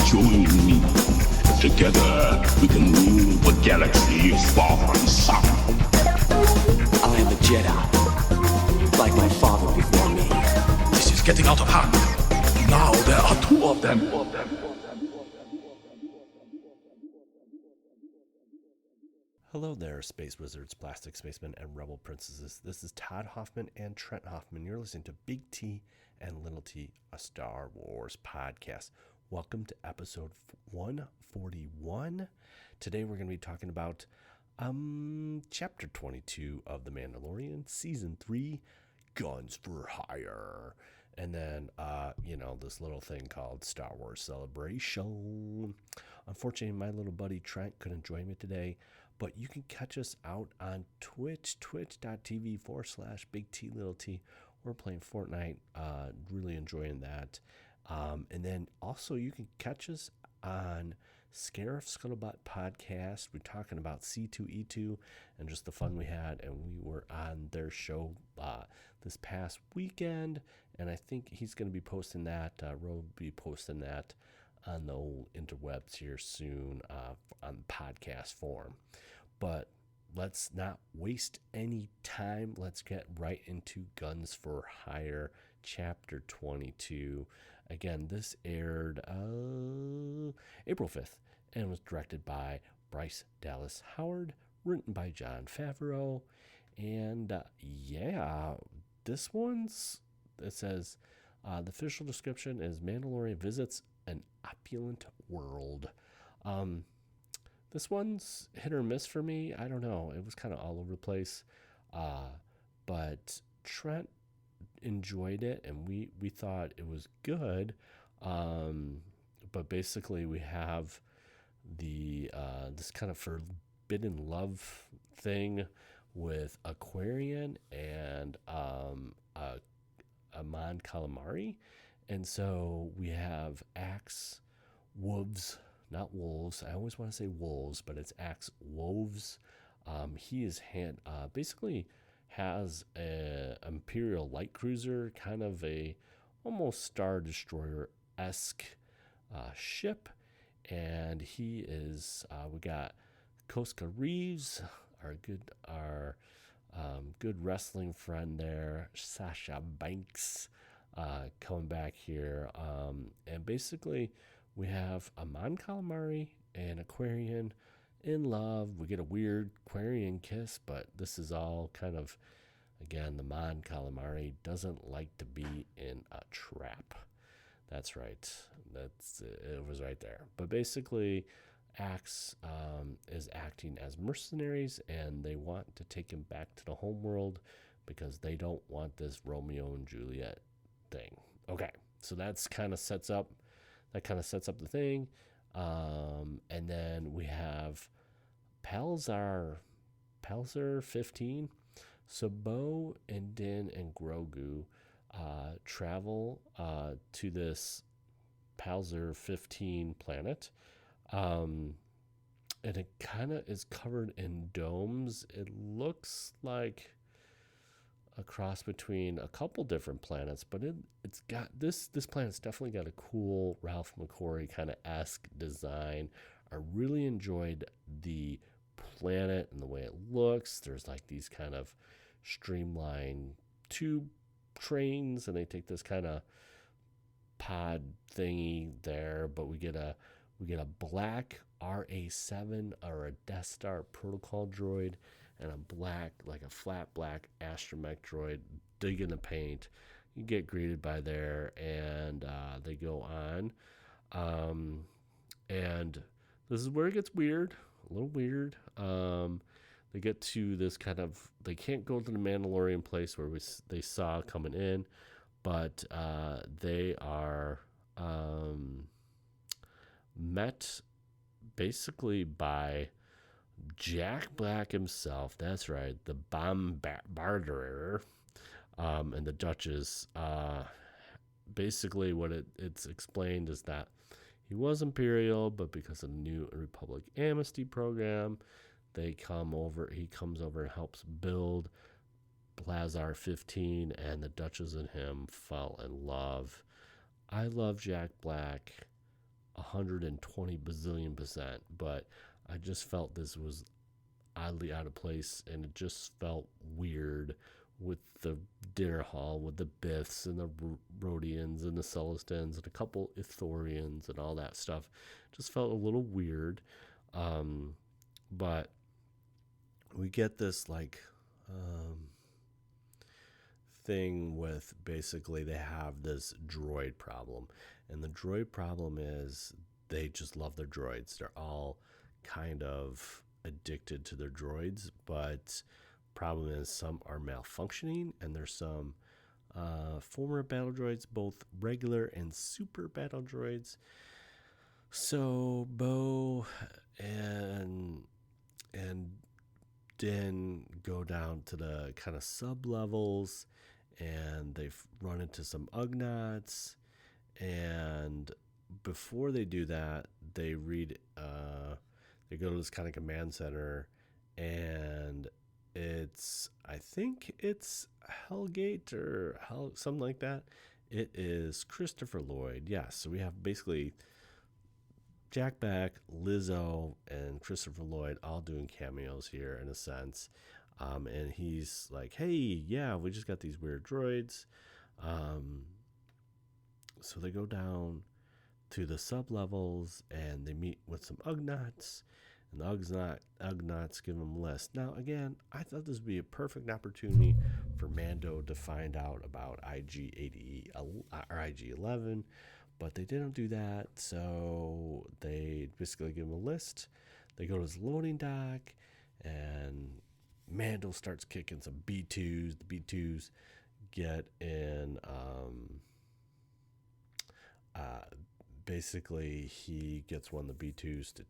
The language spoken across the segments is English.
join me. Together we can rule the galaxy far and sun. I am a Jedi, like my father before me. This is getting out of hand. Now there are two of them. Hello there, Space Wizards, Plastic Spacemen, and Rebel Princesses. This is Todd Hoffman and Trent Hoffman. You're listening to Big T and Little T, a Star Wars podcast. Welcome to episode 141. Today we're going to be talking about chapter 22 of The Mandalorian, season 3, Guns for Hire. And then, this little thing called Star Wars Celebration. Unfortunately, my little buddy Trent couldn't join me today, but you can catch us out on Twitch, twitch.tv/Big T Little T. We're playing Fortnite, really enjoying that. And then also you can catch us on Scarif Scuttlebutt podcast. We're talking about C2E2 and just the fun we had, and we were on their show this past weekend, and I think he's going to be posting that. Ro will be posting that on the old interwebs here soon on podcast form. But let's not waste any time. Let's get right into Guns for Hire, chapter 22. Again, this aired April 5th and was directed by Bryce Dallas Howard, written by Jon Favreau. And this one's, it says, the official description is Mandalorian visits an opulent world. This one's hit or miss for me. I don't know. It was kind of all over the place. But Trent enjoyed it, and we thought it was good. But basically we have the this kind of forbidden love thing with Aquarian and Amon Calamari. And so we have Axe Wolves, not wolves. I always want to say wolves, but it's Axe Wolves. He is basically has a Imperial light cruiser, kind of a almost Star Destroyer-esque ship. And he is, we got Koska Reeves, our good wrestling friend there, Sasha Banks, coming back here. And basically we have Amon Calamari and Aquarian in love. We get a weird Aquarian kiss, but this is all kind of, again, the Amon Calamari doesn't like to be in a trap. That's right. It was right there. But basically, Axe is acting as mercenaries, and they want to take him back to the homeworld because they don't want this Romeo and Juliet thing. Okay, so that's kind of sets up the thing. And then we have Palzar 15. So Bo and Din and Grogu travel to this Palzar 15 planet. And it kind of is covered in domes. It looks like a cross between a couple different planets, but it's got this planet's definitely got a cool Ralph McQuarrie kind of esque design. I really enjoyed the planet and the way it looks. There's like these kind of streamlined tube trains, and they take this kind of pod thingy there, but we get a black RA7 or a Death Star protocol droid, and a black, like a flat black astromech droid digging the paint. You get greeted by there, and they go on. And this is where it gets weird, a little weird. They get to this kind of, they can't go to the Mandalorian place where they saw coming in, but they are met basically by Jack Black himself. That's right, the bombardier, and the Duchess. Basically what it's explained is that he was Imperial, but because of the New Republic amnesty program, he comes over and helps build Palzar 15, and the Duchess and him fell in love. I love Jack Black 120 bazillion%, but I just felt this was oddly out of place, and it just felt weird with the dinner hall with the Biths and the Rhodians and the Celestins and a couple Ithorians and all that stuff. Just felt a little weird. But we get this thing with, basically they have this droid problem, and the droid problem is they just love their droids. They're all kind of addicted to their droids, but problem is some are malfunctioning, and there's some former battle droids, both regular and super battle droids. So Bo and Din go down to the kind of sub levels, and they've run into some Ugnaughts, and before they do that, they they go to this kind of command center, and I think it's Hellgate or something like that. It is Christopher Lloyd. Yes, so we have basically Jack Beck, Lizzo, and Christopher Lloyd all doing cameos here in a sense. And he's like, hey, yeah, we just got these weird droids. So they go down to the sub-levels, and they meet with some Ugnaughts, and the Ugnaughts give them a list. Now, again, I thought this would be a perfect opportunity for Mando to find out about IG-80 or IG-11, but they didn't do that, so they basically give him a list. They go to his loading dock, and Mando starts kicking some B2s. The B2s get in, basically he gets one of the B2s to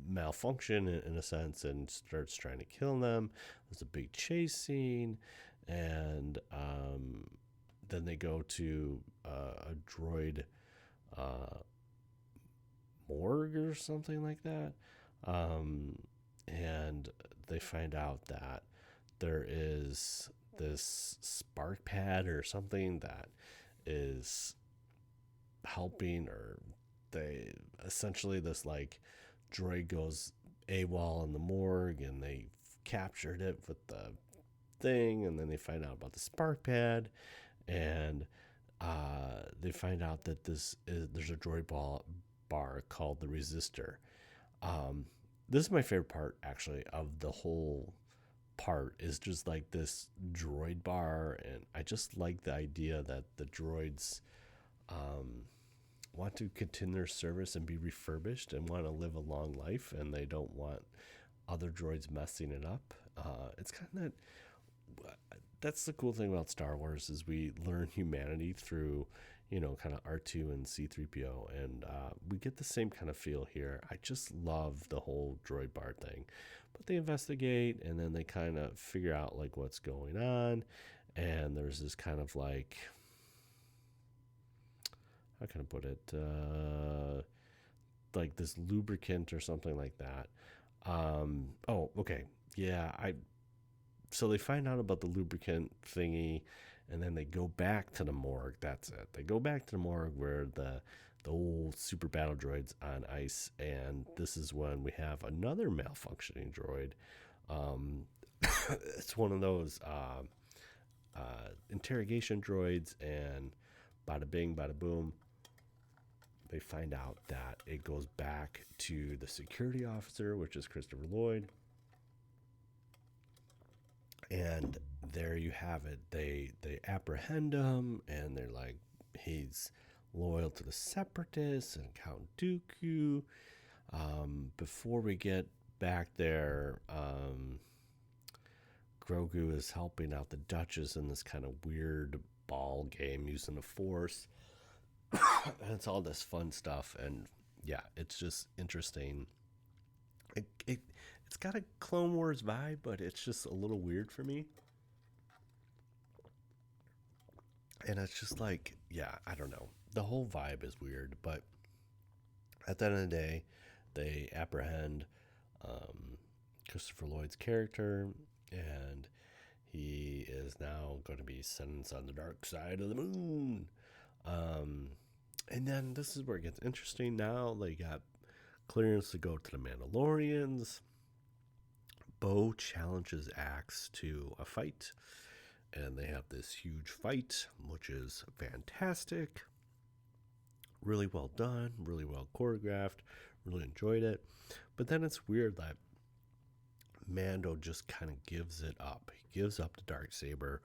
malfunction in a sense, and starts trying to kill them. There's a big chase scene, and then they go to a droid morgue or something like that, and they find out that there is this spark pad or something that is helping, or they essentially, this like droid goes AWOL in the morgue, and they captured it with the thing, and then they find out about the spark pad, and they find out that there's a droid bar called the Resistor. This is my favorite part, actually, of the whole part, is just like this droid bar, and I just like the idea that the droids want to continue their service and be refurbished and want to live a long life, and they don't want other droids messing it up. It's kind of that's the cool thing about Star Wars, is we learn humanity through, kind of R2 and C-3PO, and we get the same kind of feel here. I just love the whole droid bar thing. But they investigate, and then they kind of figure out like what's going on, and there's this kind of like, how can I put it, like this lubricant or something like that. So they find out about the lubricant thingy, and then they go back to the morgue. That's it. They go back to the morgue where the old super battle droid's on ice, and this is when we have another malfunctioning droid. It's one of those interrogation droids, and bada bing, bada boom, they find out that it goes back to the security officer, which is Christopher Lloyd. And there you have it. They apprehend him, and they're like, he's loyal to the Separatists and Count Dooku. Before we get back there, Grogu is helping out the Duchess in this kind of weird ball game using the Force. And it's all this fun stuff, and yeah, it's just interesting. It's got a Clone Wars vibe, but it's just a little weird for me. And it's just like, yeah, I don't know. The whole vibe is weird, but at the end of the day, they apprehend Christopher Lloyd's character, and he is now going to be sentenced on the dark side of the moon. And then this is where it gets interesting. Now they got clearance to go to the Mandalorians. Bo challenges Axe to a fight, and they have this huge fight, which is fantastic. Really well done, really well choreographed, really enjoyed it. But then it's weird that Mando just kind of gives it up. He gives up the Darksaber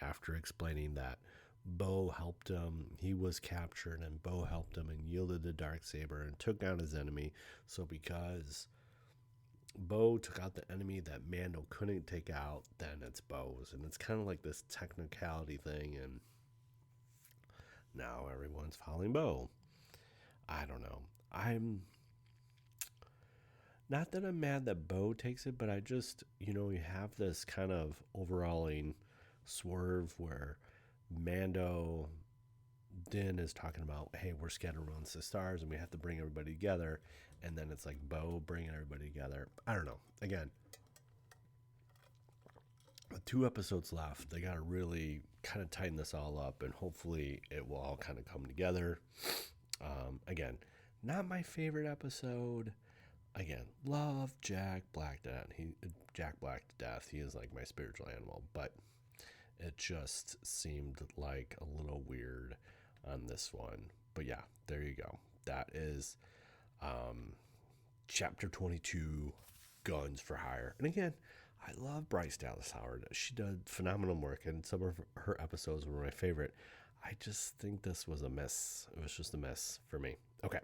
after explaining that Bo helped him. He was captured, and Bo helped him and yielded the Darksaber and took down his enemy. So because Bo took out the enemy that Mando couldn't take out, then it's Bo's. And it's kind of like this technicality thing, and now everyone's following Bo. I don't know. I'm not that I'm mad that Bo takes it, but I just, you have this kind of overalling swerve where Mando Din is talking about, hey, we're scattered amongst the stars and we have to bring everybody together. And then it's like Bo bringing everybody together. I don't know. Again, with 2 episodes left, they got to really kind of tighten this all up, and hopefully it will all kind of come together. Again, not my favorite episode. Again, love Jack Black to death. He is like my spiritual animal, but it just seemed like a little weird on this one. But yeah, there you go. That is chapter 22, Guns for Hire. And again, I love Bryce Dallas Howard. She did phenomenal work, and some of her episodes were my favorite. I just think this was a mess. It was just a mess for me. Okay.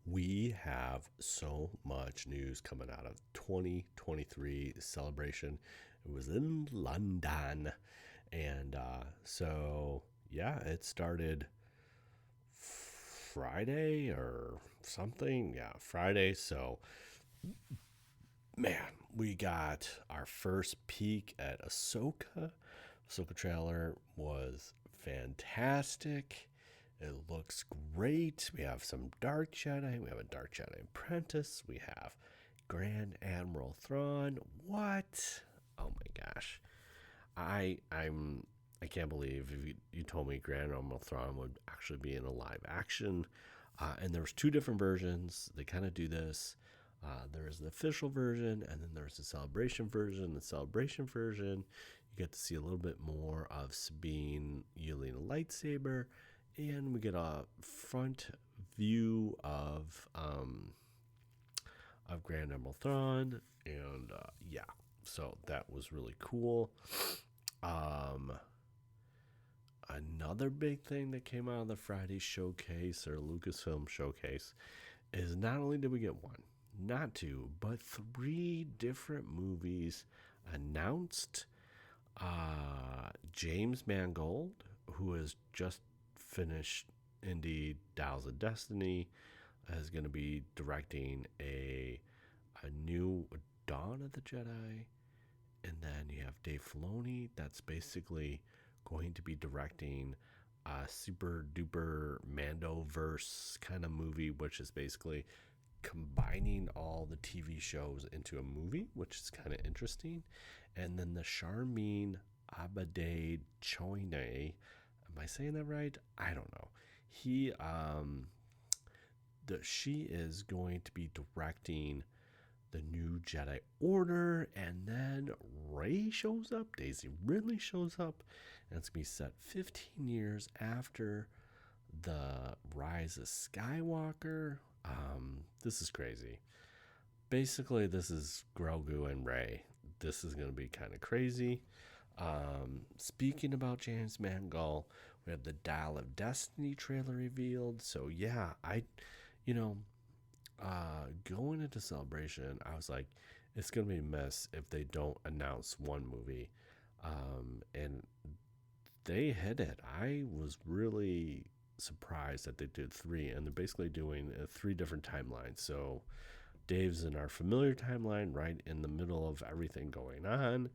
We have so much news coming out of 2023 celebration. It was in London. And so, yeah, it started Friday or something. Yeah, Friday. So, man, we got our first peek at Ahsoka. Ahsoka trailer was fantastic. It looks great. We have some Dark Jedi. We have a Dark Jedi Apprentice. We have Grand Admiral Thrawn. What? Oh my gosh. I can't believe if you told me Grand Admiral Thrawn would actually be in a live action. And there was 2 different versions. They kind of do this. There's the official version, and then there's the celebration version. The celebration version, you get to see a little bit more of Sabine wielding a lightsaber, and we get a front view of Grand Admiral Thrawn, and yeah, so that was really cool. Another big thing that came out of the Friday showcase or Lucasfilm showcase is not only did we get 1, not 2, but 3 different movies announced. James Mangold, who has just finished Indie Dials of Destiny, is going to be directing a new Dawn of the Jedi. And then you have Dave Filoni, that's basically going to be directing a super duper Mandoverse kind of movie, which is basically combining all the TV shows into a movie, which is kind of interesting. And then the Charmin Abade Choine, am I saying that right? I don't know. She is going to be directing the new Jedi Order, and then Rey shows up, Daisy Ridley shows up, and it's going to be set 15 years after the Rise of Skywalker. This is crazy. Basically, this is Grogu and Rey. This is going to be kind of crazy. Speaking about James Mangold, we have the Dial of Destiny trailer revealed. So yeah, going into Celebration, I was like, it's going to be a mess if they don't announce one movie. And they hit it. I was really surprised that they did 3, and they're basically doing 3 different timelines. So Dave's in our familiar timeline, right in the middle of everything going on.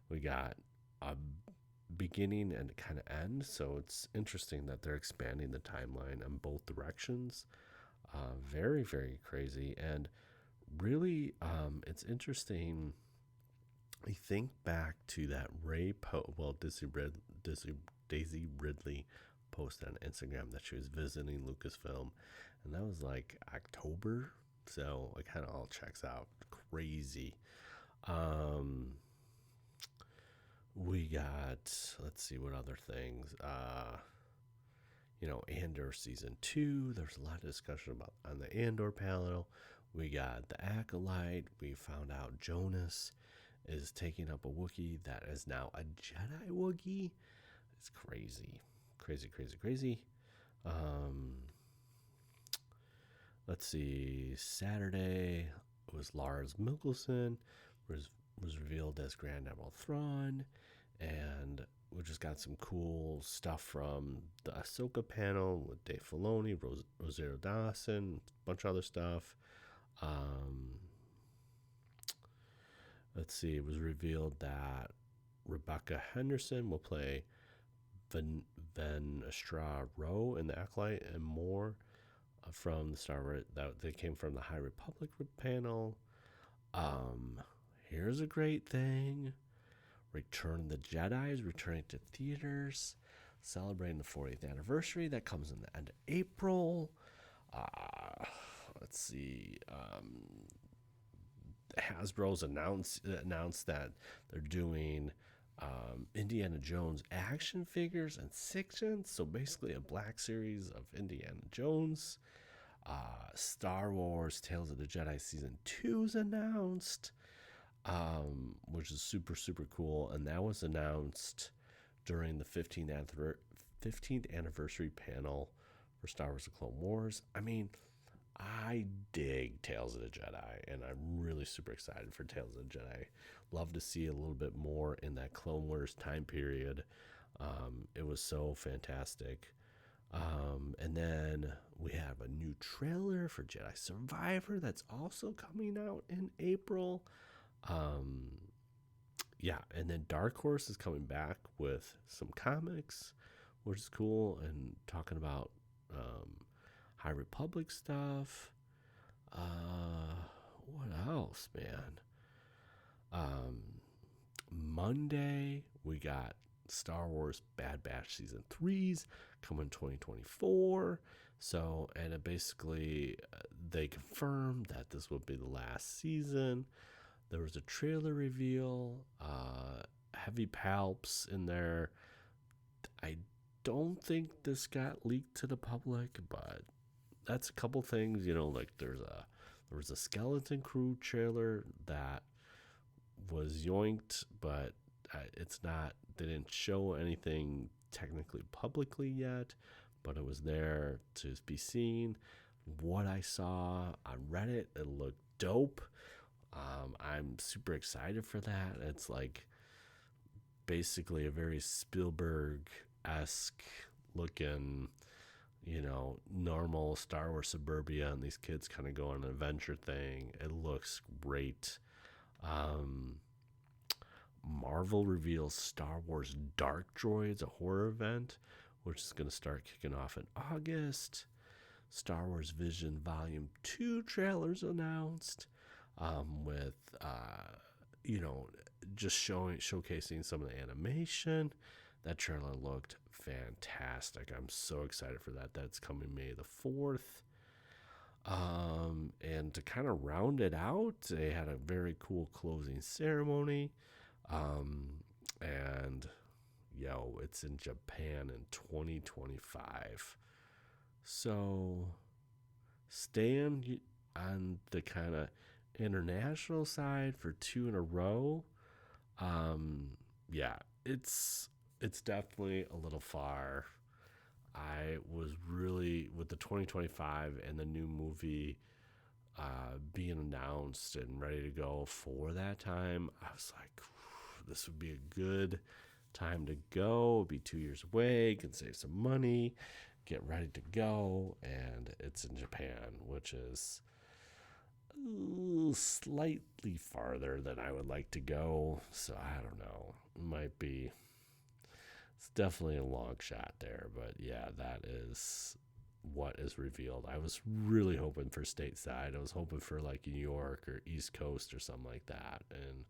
We got a beginning and kind of end. So it's interesting that they're expanding the timeline in both directions. Very, very crazy. And really, it's interesting. I think back to that Daisy Ridley posted on Instagram that she was visiting Lucasfilm, and that was like October. So it kind of all checks out. Crazy. We got, let's see what other things. Andor season 2. There's a lot of discussion about on the Andor panel. We got the Acolyte. We found out Jonas is taking up a Wookiee that is now a Jedi Wookiee. It's crazy. Crazy. Let's see. Saturday was Lars Mikkelsen was revealed as Grand Admiral Thrawn, and we just got some cool stuff from the Ahsoka panel with Dave Filoni, Rosario Dawson, a bunch of other stuff. Let's see. It was revealed that Rebecca Henderson will play Ven Estrada Rowe in the Acolyte, and more from the Star Wars that they came from the High Republic panel. Here's a great thing. Return of the Jedi is returning to theaters, celebrating the 40th anniversary. That comes in the end of April. Let's see. Hasbro's announced that they're doing Indiana Jones action figures and sections. So basically a black series of Indiana Jones. Star Wars Tales of the Jedi Season 2 is announced, which is super, super cool. And that was announced during the 15th anniversary panel for Star Wars: The Clone Wars. I mean, I dig Tales of the Jedi, and I'm really super excited for Tales of the Jedi. Love to see a little bit more in that Clone Wars time period. It was so fantastic. And then we have a new trailer for Jedi Survivor that's also coming out in April. And then Dark Horse is coming back with some comics, which is cool, and talking about High Republic stuff. What else, man? Monday, we got Star Wars Bad Batch Season 3's coming 2024. So, and it basically, they confirmed that this would be the last season. There was a trailer reveal, heavy palps in there. I don't think this got leaked to the public, but that's a couple things, like there was a Skeleton Crew trailer that was yoinked, but it's not, they didn't show anything technically publicly yet, but it was there to be seen. What I saw on Reddit, it looked dope. I'm super excited for that. It's like basically a very Spielberg-esque looking, normal Star Wars suburbia, and these kids kind of go on an adventure thing. It looks great. Marvel reveals Star Wars Dark Droids, a horror event, which is going to start kicking off in August. Star Wars Vision Volume 2 trailers announced, with, just showcasing some of the animation. That trailer looked fantastic. I'm so excited for that. That's coming May the 4th. And to kind of round it out, they had a very cool closing ceremony. And it's in Japan in 2025. So staying on the kind of international side for 2 in a row. It's definitely a little far. I was really, with the 2025 and the new movie being announced and ready to go for that time, I was like, this would be a good time to go. It'd be 2 years away, can save some money, get ready to go. And it's in Japan, which is slightly farther than I would like to go. So I don't know. It's definitely a long shot there. But yeah, that is what is revealed. I was really hoping for stateside. I was hoping for like New York or East Coast or something like that. And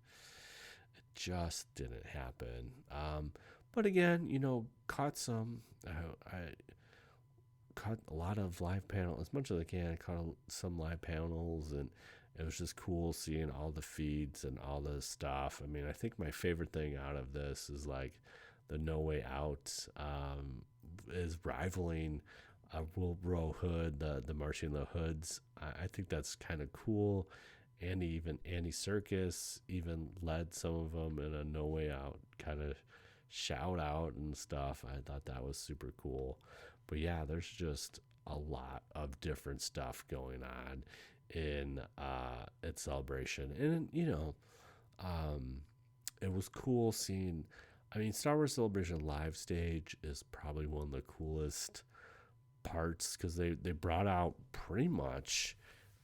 it just didn't happen. But again, caught some. I caught a lot of live panel as much as I can. I caught some live panels, and it was just cool seeing all the feeds and all the stuff. I mean, I think my favorite thing out of this is like the No Way Out is rivaling Will Row Hood, the Marching the Hoods. I think that's kind of cool. Andy Serkis even led some of them in a No Way Out kind of shout out and stuff. I thought that was super cool. But yeah, there's just a lot of different stuff going on in its celebration. And, it was cool seeing, I mean, Star Wars Celebration live stage is probably one of the coolest parts because they brought out pretty much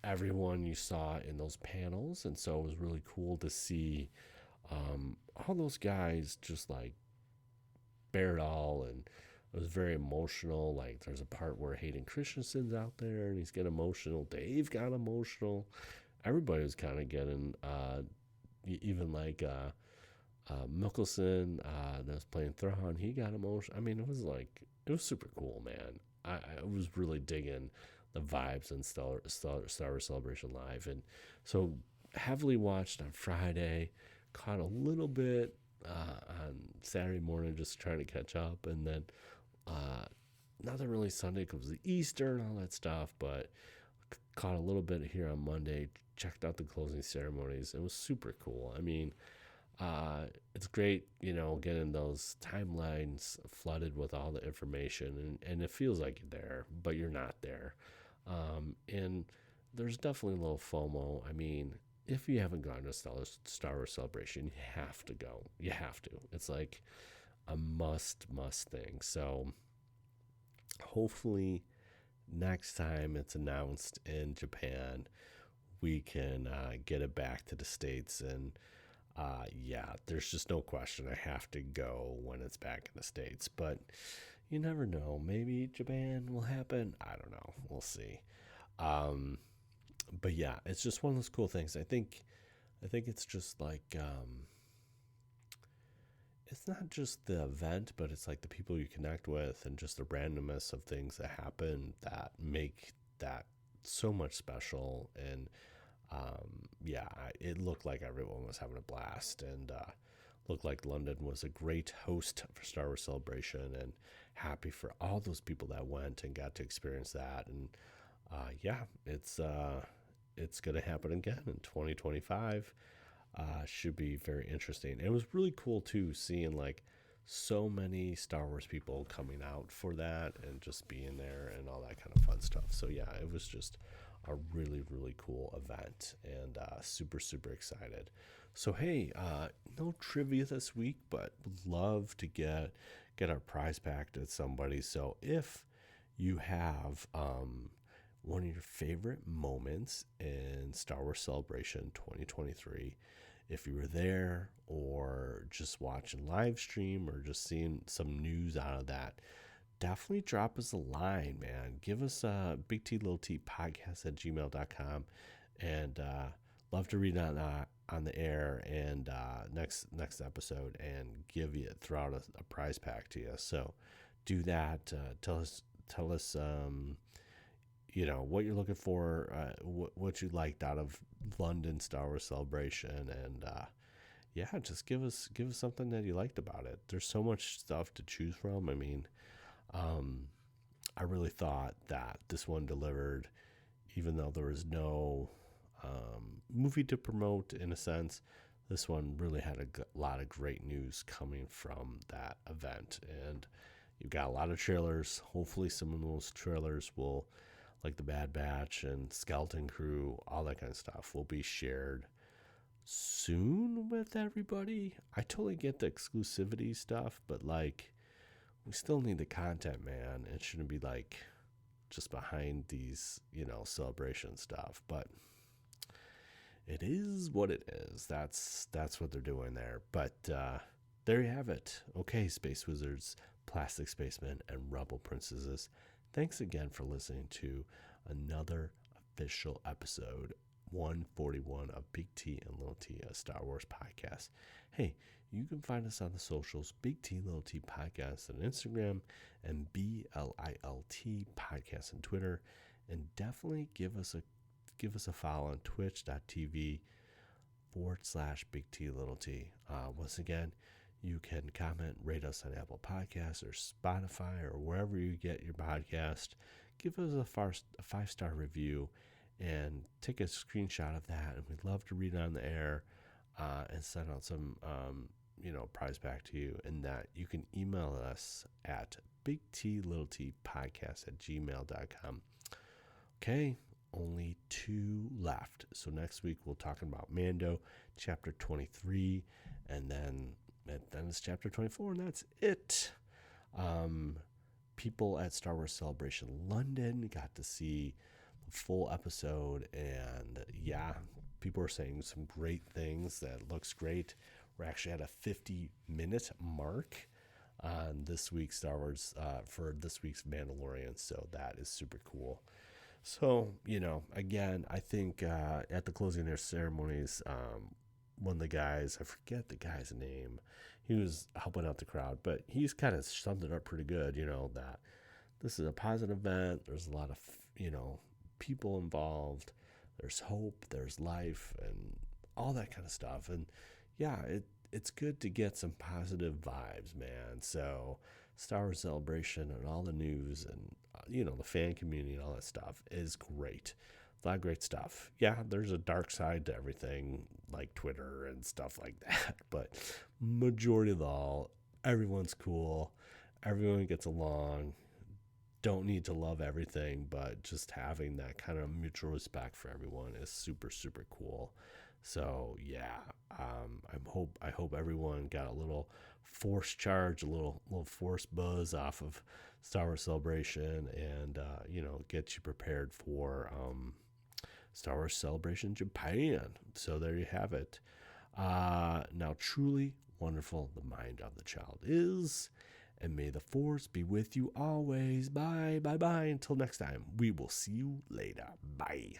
everyone you saw in those panels. And so it was really cool to see all those guys just like bear it all, and it was very emotional. Like there's a part where Hayden Christensen's out there and he's getting emotional. Dave got emotional. Everybody was kind of getting even like Mickelson that was playing Thrawn, he got emotional. I mean, it was super cool, man. I was really digging the vibes in Star Wars Celebration Live. And so heavily watched on Friday, caught a little bit on Saturday morning just trying to catch up, and then nothing really Sunday because of the Easter and all that stuff, but caught a little bit here on Monday, checked out the closing ceremonies. It was super cool. I mean, it's great, getting those timelines flooded with all the information, and it feels like you're there, but you're not there. And there's definitely a little FOMO. I mean, if you haven't gone to Star Wars Celebration, you have to go. You have to. It's like a must thing. So hopefully next time it's announced in Japan, we can get it back to the States. And yeah, there's just no question I have to go when it's back in the States. But you never know. Maybe Japan will happen. I don't know. We'll see. But yeah, it's just one of those cool things. I think it's just like it's not just the event, but it's like the people you connect with and just the randomness of things that happen that make that so much special. And yeah, it looked like everyone was having a blast, and looked like London was a great host for Star Wars Celebration, and happy for all those people that went and got to experience that. And yeah, it's going to happen again in 2025. Should be very interesting. And it was really cool too, seeing like so many Star Wars people coming out for that and just being there and all that kind of fun stuff. So yeah, it was just a really, really cool event, and super excited. So hey, no trivia this week, but would love to get our prize pack to somebody. So if you have one of your favorite moments in Star Wars Celebration 2023, if you were there or just watching live stream or just seeing some news out of that, definitely drop us a line, man. Give us a Big T Little T podcast at gmail.com, and love to read it on the air and next episode, and throw out a prize pack to you. So do that. Tell us what you're looking for, what you liked out of London Star Wars Celebration, and yeah, just give us something that you liked about it. There's so much stuff to choose from. I mean, I really thought that this one delivered, even though there was no movie to promote in a sense. This one really had a lot of great news coming from that event, and you've got a lot of trailers. Hopefully some of those trailers will, like the Bad Batch and Skeleton Crew, all that kind of stuff, will be shared soon with everybody. I totally get the exclusivity stuff, but like, we still need the content, man. It shouldn't be like just behind these, celebration stuff, but it is what it is. That's what they're doing there. But there you have it. Okay, Space Wizards, Plastic Spacemen, and Rebel Princesses, thanks again for listening to another official episode, 141 of Big T and Little T, a Star Wars podcast. Hey, you can find us on the socials, Big T Little T Podcast on Instagram and BLILT Podcast on Twitter. And definitely give us a follow on twitch.tv/Big T Little T. Once again, you can comment, rate us on Apple Podcasts or Spotify or wherever you get your podcast. Give us a 5-star review and take a screenshot of that. And we'd love to read it on the air and send out some, prize back to you. And that you can email us at bigtlittlepodcast@gmail.com. Okay, only 2 left. So next week we'll talk about Mando, chapter 23, and then it's chapter 24, and that's it. People at Star Wars Celebration London got to see the full episode, and yeah, people are saying some great things. That looks great. We're actually at a 50-minute mark on this week's Star Wars for this week's Mandalorian, so that is super cool. So, again, I think at the closing of their ceremonies, one of the guys, I forget the guy's name, he was helping out the crowd, but he's kind of summed it up pretty good, that this is a positive event. There's a lot of, people involved. There's hope, there's life, and all that kind of stuff. And yeah, it's good to get some positive vibes, man. So Star Wars Celebration and all the news and, the fan community and all that stuff is great. A lot of great stuff. Yeah, there's a dark side to everything, like Twitter and stuff like that. But majority of all, everyone's cool. Everyone gets along. Don't need to love everything, but just having that kind of mutual respect for everyone is super, super cool. So yeah, I hope everyone got a little force charge, a little force buzz off of Star Wars Celebration, and get you prepared for Star Wars Celebration Japan. So there you have it. Now truly wonderful the mind of the child is, and may the force be with you always. Bye. Until next time, we will see you later. Bye.